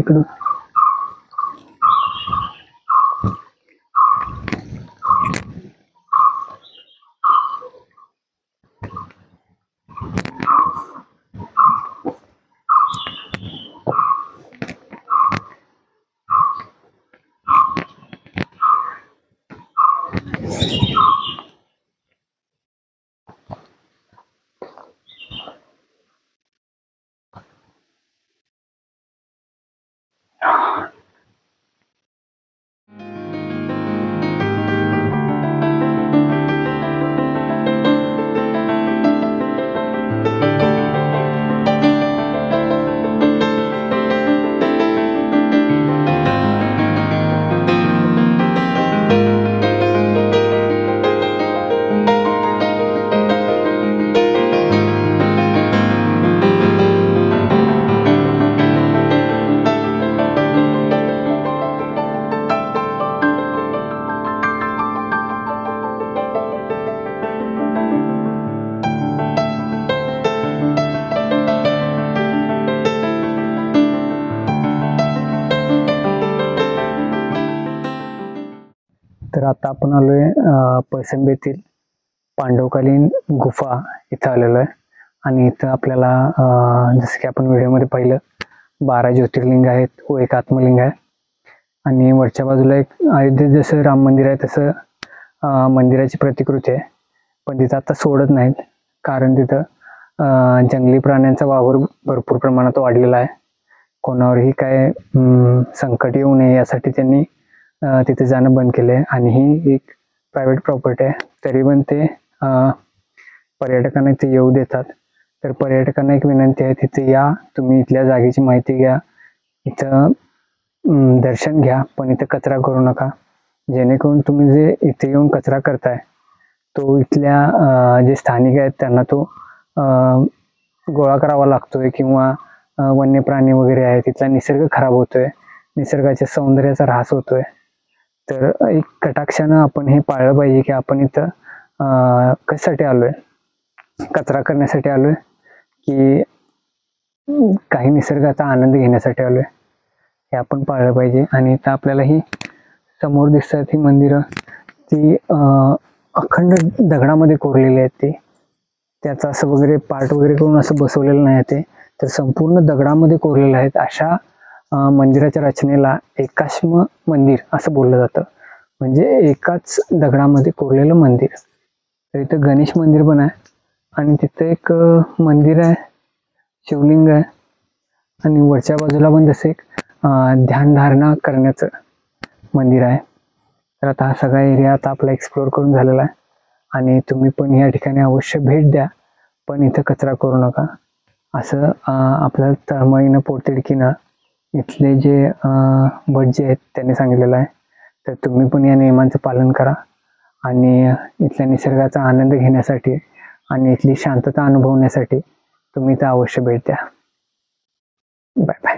इकडून. तर आता आपण आलोय पैसंब येथील पांडवकालीन गुफा इथं आलेलो आहे. आणि इथं आपल्याला जसं की आपण व्हिडिओमध्ये पाहिलं 12 ज्योतिर्लिंग आहेत व एक आत्मलिंग आहे. आणि वरच्या बाजूला एक अयोध्येत जसं राम मंदिर आहे तसं मंदिराची प्रतिकृती आहे. पण तिथं आता सोडत नाहीत, कारण तिथं जंगली प्राण्यांचा वावर भरपूर प्रमाणात वाढलेला आहे. कोणावरही काय संकट येऊ नये यासाठी त्यांनी तिथे जाणं बंद केले आहे. आणि ही एक प्रायव्हेट प्रॉपर्टी आहे, तरी पण ते पर्यटकांना इथे येऊ देतात. तर पर्यटकांना एक विनंती आहे, तिथे या, तुम्ही इथल्या जागेची माहिती घ्या, इथं दर्शन घ्या, पण इथं कचरा करू नका. जेणेकरून तुम्ही जे इथे येऊन कचरा करताय तो इथल्या जे स्थानिक आहेत त्यांना तो गोळा करावा लागतोय, किंवा वन्य प्राणी वगैरे आहेत, तिथला निसर्ग खराब होतोय, निसर्गाच्या सौंदर्याचा ऱ्हास होतोय. तर एक कटाक्षानं आपण हे पाळलं पाहिजे की आपण इथं कशासाठी आलोय, कचरा करण्यासाठी आलोय की काही निसर्गाचा आनंद घेण्यासाठी आलोय, हे आपण पाळलं पाहिजे. आणि इथं आपल्याला ही समोर दिसतात ही मंदिरं, ती अखंड दगडामध्ये कोरलेली आहेत. त्याचं असं वगैरे पार्ट वगैरे करून असं बसवलेलं नाही ते, तर संपूर्ण दगडामध्ये कोरलेलं आहेत. अशा मंदिराच्या रचनेला एकाश्म मंदिर असं बोललं जातं, म्हणजे एकाच दगडामध्ये कोरलेलं मंदिर. तर इथं गणेश मंदिर पण आहे, आणि तिथं एक मंदिर आहे, शिवलिंग आहे, आणि वरच्या बाजूला पण जसे एक ध्यानधारणा करण्याचं मंदिर आहे. तर आता हा सगळा एरिया आता आपला एक्सप्लोअर करून झालेला आहे. आणि तुम्ही पण या ठिकाणी अवश्य भेट द्या, पण इथं कचरा करू नका, असं आपल्याला तळमळीनं पोटतिडकीनं इथले जे भट जे आहेत त्यांनी सांगितलेलं आहे. तर तुम्ही पण या नियमांचं पालन करा, आणि इथल्या निसर्गाचा आनंद घेण्यासाठी आणि इथली शांतता अनुभवण्यासाठी तुम्ही इथं अवश्य भेट द्या. Bye bye.